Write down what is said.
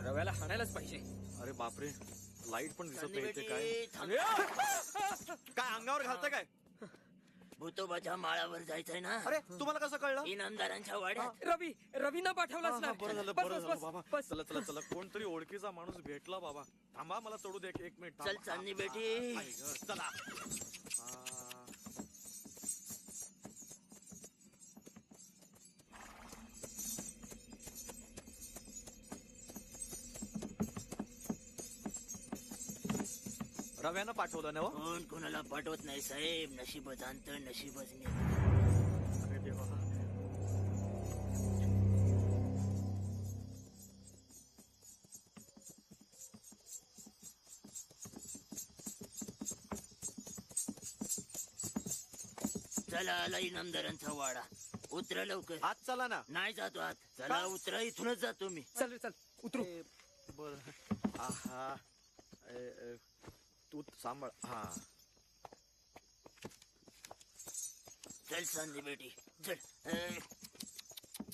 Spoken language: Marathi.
रव्याला हाणायलाच पाहिजे. अरे बापरे, लाईट पण दिसत चांदणी नाही इथे. बेटी, काय थांब. काय अंगावर घालतं काय? भूतोबाच्या माळावर जायचंय ना. अरे तुम्हाला कसं कळलं? इनामदारांच्या वाड्यात. रवीनं पाठवलाच ना. बरं झालं बस, बरं बस, झालं बस, बाबा. बस. चला चला चला, कोणतरी ओळखीचा माणूस भेटला बाबा. थांबा, मला चढू दे एक मिनिट. थांब. चल चांदणी बेटी. आई गं, चला. रव्यानं पाठवलं ना हो? कोण कोणाला पाठवत नाही साहेब. नशीबच आणत नशीबच नेत. अरे देवा. चला आला इनामदारांचा वाडा. उतरा लवकर. आज चला ना. नाही जातो आत. चला उतरा, इथूनच जातो मी. चल रे, चल उतरू. बर. आहा. तू सांभाळ. हा. चल चांदणी बेटी चल.